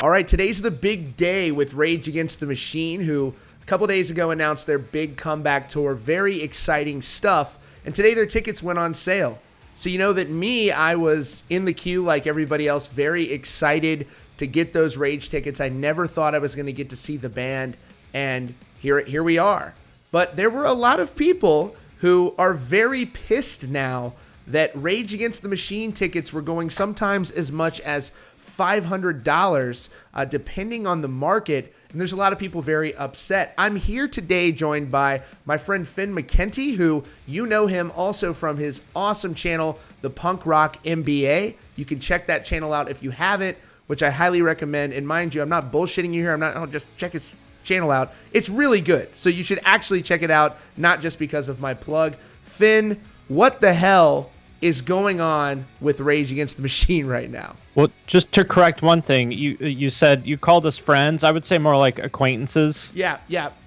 All right, today's the big day with Rage Against the Machine, who a couple days ago announced their big comeback tour. Very exciting stuff. And today their tickets went on sale. So you know that I was in the queue like everybody else, very excited to get those Rage tickets. I never thought I was going to get to see the band, and here we are. But there were a lot of people who are very pissed now that Rage Against the Machine tickets were going sometimes as much as $500, depending on the market. And there's a lot of people very upset. I'm here today joined by my friend Finn McKenty, who you know him also from his awesome channel, The Punk Rock MBA. You can check that channel out if you haven't, which I highly recommend. And mind you, I'm not bullshitting you here. I'll just check his channel out. It's really good. So you should actually check it out, not just because of my plug. Finn, what the hell is going on with Rage Against the Machine right now? Well, just to correct one thing, you said you called us friends. I would say more like acquaintances. Yeah,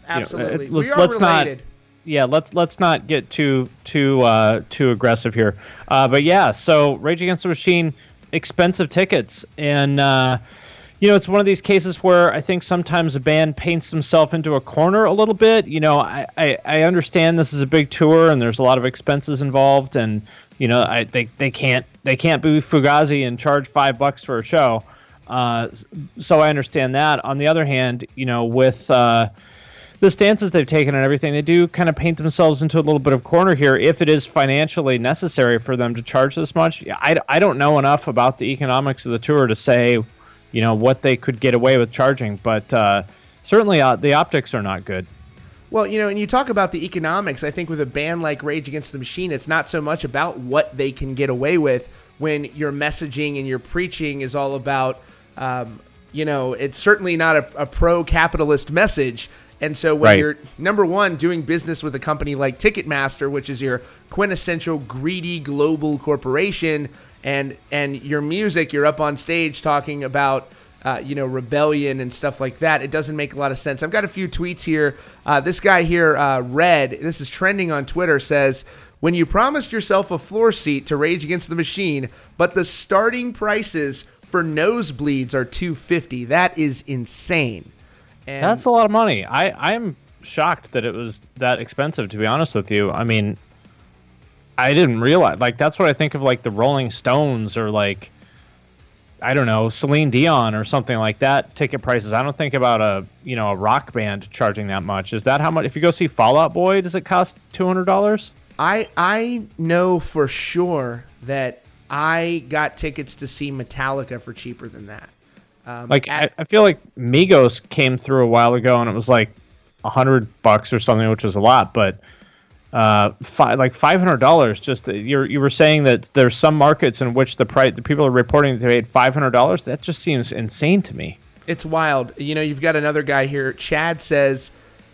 absolutely. We are related. Let's not get too aggressive here. But yeah, so Rage Against the Machine, expensive tickets, and it's one of these cases where I think sometimes a band paints themselves into a corner a little bit. I understand this is a big tour and there's a lot of expenses involved, and they can't be Fugazi and charge $5 for a show. So I understand that. On the other hand, with the stances they've taken and everything, they do kind of paint themselves into a little bit of corner here if it is financially necessary for them to charge this much. I don't know enough about the economics of the tour to say what they could get away with charging, but certainly the optics are not good. Well, and you talk about the economics, I think with a band like Rage Against the Machine, it's not so much about what they can get away with when your messaging and your preaching is all about, it's certainly not a pro-capitalist message. And so when you're, number one, doing business with a company like Ticketmaster, which is your quintessential greedy global corporation, and your music, you're up on stage talking about, rebellion and stuff like that, it doesn't make a lot of sense. I've got a few tweets here. This guy here, Red, this is trending on Twitter, says, when you promised yourself a floor seat to Rage Against the Machine, but the starting prices for nosebleeds are $250. That is insane. And that's a lot of money. I'm shocked that it was that expensive, to be honest with you. I mean, I didn't realize, that's what I think of, the Rolling Stones, or I don't know, Celine Dion or something like that ticket prices. I don't think about a rock band charging that much. Is that how much? If you go see Fall Out Boy, does it cost $200? I know for sure that I got tickets to see Metallica for cheaper than that. I feel like Migos came through a while ago and it was like $100 or something, which was a lot, but $500. Just you were saying that there's some markets in which the people are reporting that they paid $500. That just seems insane to me. It's wild. You've got another guy here. Chad says,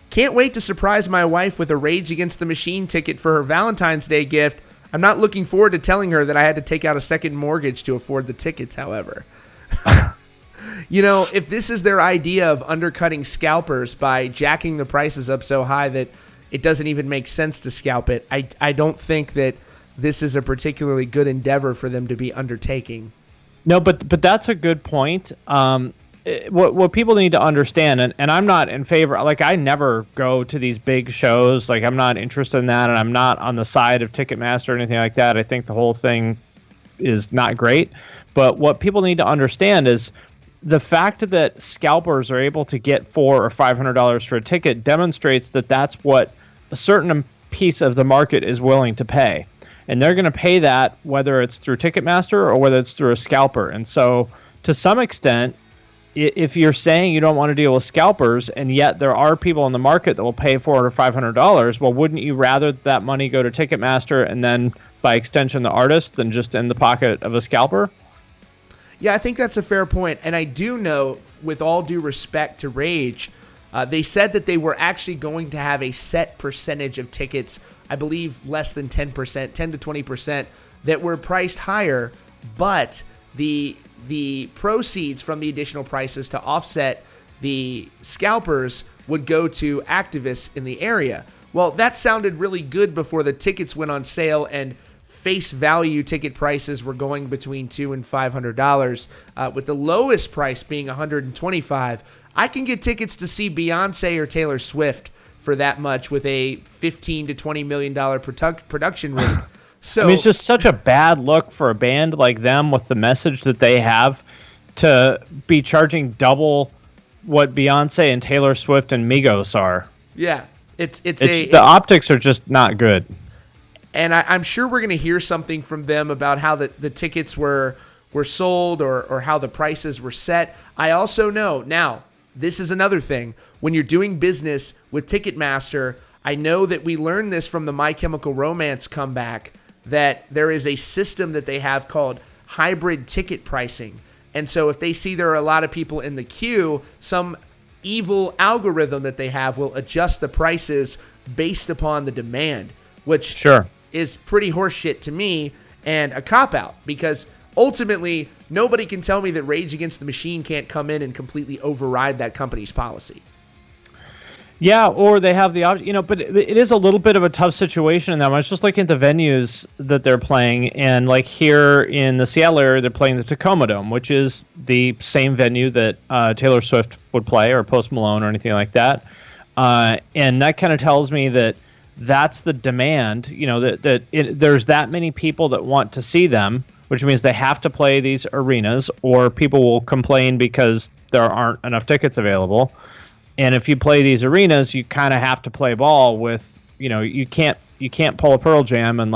can't wait to surprise my wife with a Rage Against the Machine ticket for her Valentine's Day gift. I'm not looking forward to telling her that I had to take out a second mortgage to afford the tickets, however. If this is their idea of undercutting scalpers by jacking the prices up so high that it doesn't even make sense to scalp it, I don't think that this is a particularly good endeavor for them to be undertaking. No, but that's a good point. What people need to understand, and I'm not in favor, I never go to these big shows, I'm not interested in that, and I'm not on the side of Ticketmaster or anything like that. I think the whole thing is not great. But what people need to understand is the fact that scalpers are able to get $400 or $500 for a ticket demonstrates that that's what a certain piece of the market is willing to pay. And they're going to pay that whether it's through Ticketmaster or whether it's through a scalper. And so to some extent, if you're saying you don't want to deal with scalpers and yet there are people in the market that will pay $400 or $500, well, wouldn't you rather that money go to Ticketmaster and then by extension the artist than just in the pocket of a scalper? Yeah, I think that's a fair point. And I do know, with all due respect to Rage, they said that they were actually going to have a set percentage of tickets, I believe less than 10%, 10 to 20%, that were priced higher, but the proceeds from the additional prices to offset the scalpers would go to activists in the area. Well, that sounded really good before the tickets went on sale and face value ticket prices were going between $200 and $500, with the lowest price being $125. I can get tickets to see Beyonce or Taylor Swift for that much with a $15 to $20 million production rig. So it's just such a bad look for a band like them with the message that they have to be charging double what Beyonce and Taylor Swift and Migos are. Yeah, it's the optics are just not good. And I'm sure we're going to hear something from them about how the tickets were sold or how the prices were set. I also know now, this is another thing. When you're doing business with Ticketmaster, I know that we learned this from the My Chemical Romance comeback, that there is a system that they have called hybrid ticket pricing. And so if they see there are a lot of people in the queue, some evil algorithm that they have will adjust the prices based upon the demand, which is pretty horseshit to me and a cop-out, because ultimately nobody can tell me that Rage Against the Machine can't come in and completely override that company's policy. Yeah, or they have the option, but it is a little bit of a tough situation in them. I was just looking at the venues that they're playing, and like here in the Seattle area, they're playing the Tacoma Dome, which is the same venue that Taylor Swift would play, or Post Malone, or anything like that. And that kind of tells me that that's the demand, there's that many people that want to see them, which means they have to play these arenas, or people will complain because there aren't enough tickets available. And if you play these arenas, you kind of have to play ball with, you can't pull a Pearl Jam and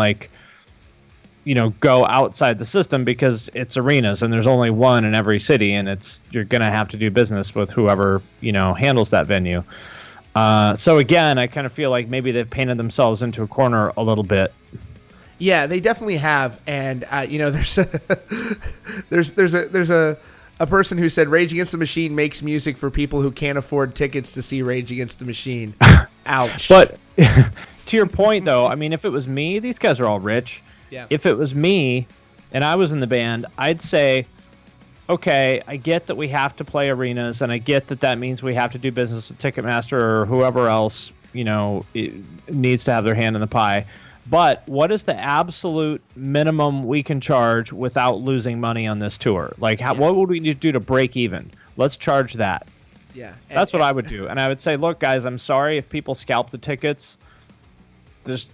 go outside the system, because it's arenas and there's only one in every city, and you're going to have to do business with whoever, handles that venue. So again, I kind of feel like maybe they've painted themselves into a corner a little bit. Yeah, they definitely have. And, there's a person who said Rage Against the Machine makes music for people who can't afford tickets to see Rage Against the Machine. Ouch. But to your point, though, I mean, if it was me, these guys are all rich. Yeah. If it was me and I was in the band, I'd say, okay, I get that we have to play arenas, and I get that means we have to do business with Ticketmaster or whoever else, needs to have their hand in the pie. But what is the absolute minimum we can charge without losing money on this tour? What would we need to do to break even? Let's charge that. Yeah. That's what I would do. And I would say, look, guys, I'm sorry if people scalp the tickets. There's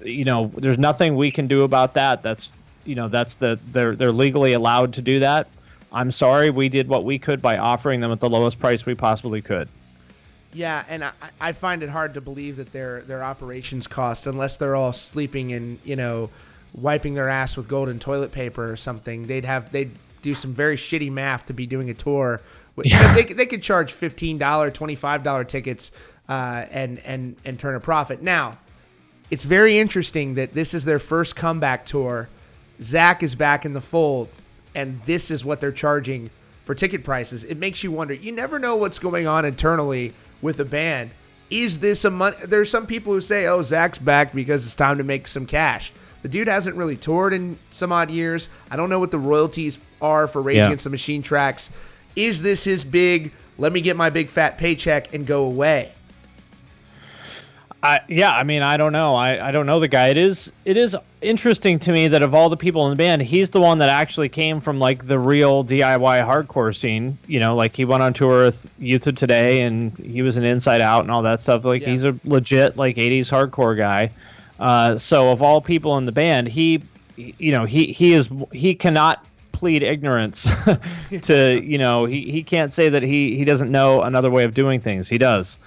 nothing we can do about that. They're legally allowed to do that. I'm sorry, we did what we could by offering them at the lowest price we possibly could. Yeah, and I find it hard to believe that their operations cost, unless they're all sleeping and wiping their ass with golden toilet paper or something. They'd do some very shitty math to be doing a tour. Yeah. They could charge $15, $25 tickets and turn a profit. Now, it's very interesting that this is their first comeback tour. Zach is back in the fold, and this is what they're charging for ticket prices. It makes you wonder. You never know what's going on internally with a band. Is this a money? There's some people who say, oh, Zach's back because it's time to make some cash. The dude hasn't really toured in some odd years. I don't know what the royalties are for Rage Against the Machine tracks. Is this his big, let me get my big fat paycheck and go away? I don't know. I don't know the guy. It is interesting to me that of all the people in the band, he's the one that actually came from the real DIY hardcore scene. He went on tour with Youth of Today, and he was an Inside Out and all that stuff. He's a legit 80s hardcore guy. So of all people in the band, he cannot plead ignorance to, he can't say that he doesn't know another way of doing things. He does.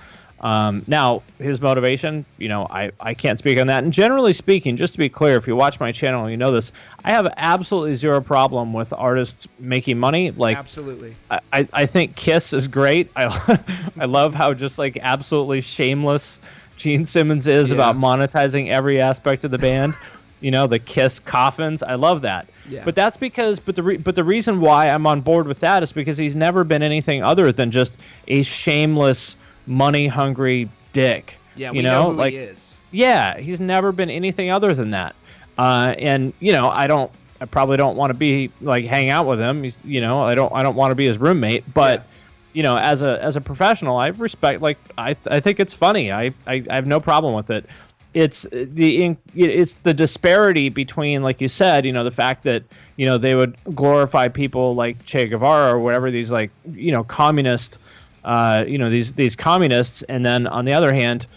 Now, his motivation, I can't speak on that. And generally speaking, just to be clear, if you watch my channel, you know this, I have absolutely zero problem with artists making money. Absolutely. I think Kiss is great. I love how just absolutely shameless Gene Simmons is about monetizing every aspect of the band. The Kiss coffins. I love that. Yeah. But that's because, but the reason why I'm on board with that is because he's never been anything other than just a shameless, money-hungry dick. Yeah, we know who he is. Yeah, he's never been anything other than that. And I probably don't want to be hang out with him. He's, I don't want to be his roommate. But as a professional, I respect. I think it's funny. I have no problem with it. it's the disparity between, like you said, the fact that they would glorify people like Che Guevara or whatever, these like communist, these communists, and then on the other hand,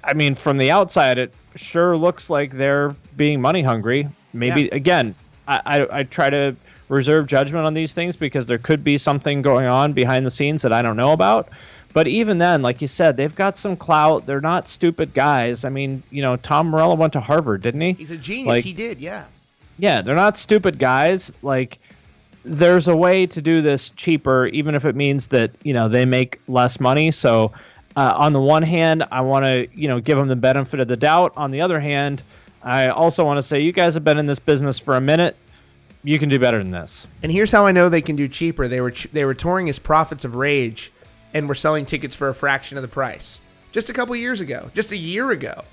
I mean, from the outside, it sure looks like they're being money hungry. Maybe again, I try to reserve judgment on these things because there could be something going on behind the scenes that I don't know about. But even then, like you said, they've got some clout. They're not stupid guys. I mean, Tom Morello went to Harvard, didn't he? He's a genius. He did, yeah. Yeah, they're not stupid guys. Like, there's a way to do this cheaper, even if it means that, they make less money. So, on the one hand, I want to, give them the benefit of the doubt. On the other hand, I also want to say, you guys have been in this business for a minute. You can do better than this. And here's how I know they can do cheaper. They were touring as Prophets of Rage, and were selling tickets for a fraction of the price just a couple years ago, just a year ago.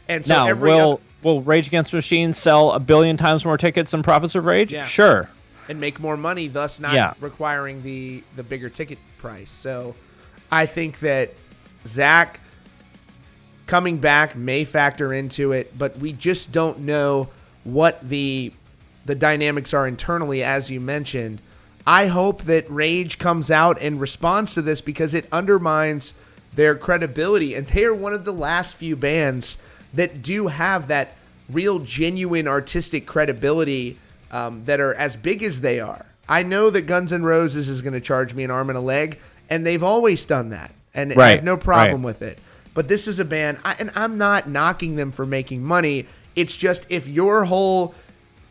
And so now, will Rage Against the Machine sell 1 billion times more tickets than Prophets of Rage? Yeah. Sure. And make more money, thus not requiring the bigger ticket price. So I think that Zach coming back may factor into it, but we just don't know what the dynamics are internally, as you mentioned. I hope that Rage comes out and responds to this because it undermines their credibility. And they are one of the last few bands that do have that real, genuine artistic credibility that are as big as they are. I know that Guns N' Roses is going to charge me an arm and a leg, and they've always done that. And I have no problem with it. But this is a band, and I'm not knocking them for making money. It's just if your whole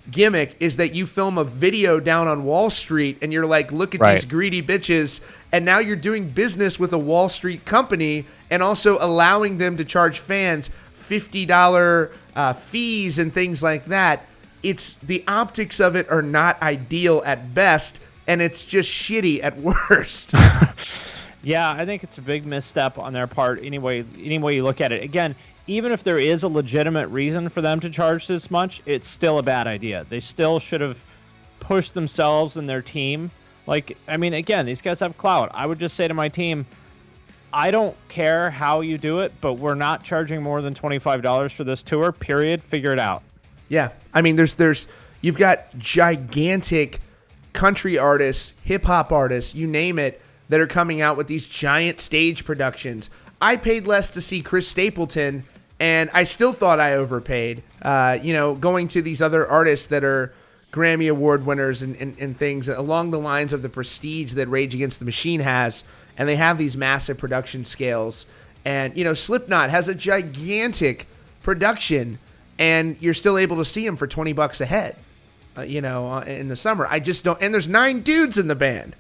gimmick is that you film a video down on Wall Street and you're like, look at these greedy bitches, and now you're doing business with a Wall Street company and also allowing them to charge fans $50 fees and things like that. It's the optics of it are not ideal at best, and it's just shitty at worst. Yeah, I think it's a big misstep on their part any way you look at it. Again, even if there is a legitimate reason for them to charge this much, it's still a bad idea. They still should have pushed themselves and their team. Like, I mean, again, these guys have clout. I would just say to my team, I don't care how you do it, but we're not charging more than $25 for this tour, period. Figure it out. Yeah. I mean, you've got gigantic country artists, hip hop artists, you name it, that are coming out with these giant stage productions. I paid less to see Chris Stapleton, and I still thought I overpaid. Going to these other artists that are Grammy Award winners and things along the lines of the prestige that Rage Against the Machine has, and they have these massive production scales. And, Slipknot has a gigantic production, and you're still able to see them for $20 a head, in the summer. I just don't, and there's 9 dudes in the band.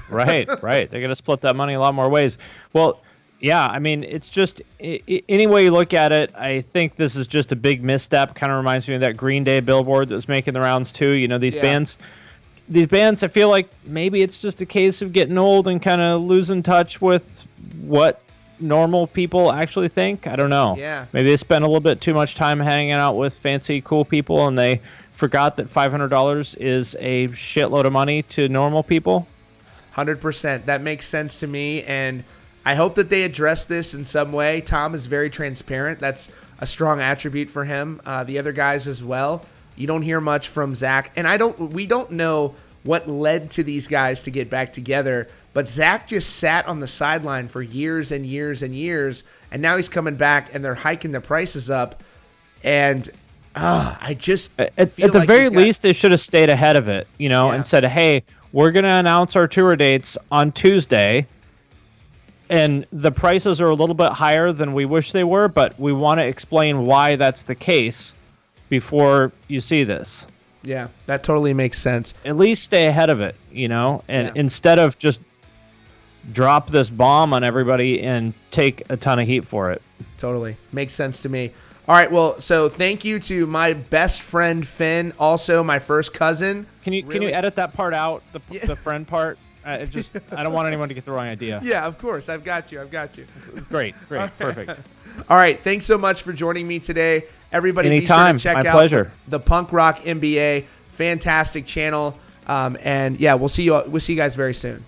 Right. They're going to split that money a lot more ways. Well, yeah, I mean, it's just any way you look at it, I think this is just a big misstep. Kind of reminds me of that Green Day billboard that was making the rounds too. These bands, I feel like maybe it's just a case of getting old and kind of losing touch with what normal people actually think. I don't know. Yeah. Maybe they spent a little bit too much time hanging out with fancy, cool people, and they forgot that $500 is a shitload of money to normal people. 100%. That makes sense to me, and I hope that they address this in some way. Tom is very transparent. That's a strong attribute for him. The other guys as well. You don't hear much from Zach, and we don't know what led to these guys to get back together, but Zach just sat on the sideline for years and years and years, and now he's coming back, and they're hiking the prices up, and I just at the very least, they should have stayed ahead of it, and said, hey, we're going to announce our tour dates on Tuesday, and the prices are a little bit higher than we wish they were, but we want to explain why that's the case before you see this. Yeah, that totally makes sense. At least stay ahead of it, and instead of just drop this bomb on everybody and take a ton of heat for it. Totally. Makes sense to me. All right, well, so thank you to my best friend, Finn, also my first cousin. Can you edit that part out, the friend part? I don't want anyone to get the wrong idea. Yeah, of course. I've got you. Great. Perfect. All right, thanks so much for joining me today. Everybody, anytime. Be sure to check My out pleasure. the Punk Rock MBA. Fantastic channel. And yeah, we'll see you guys very soon.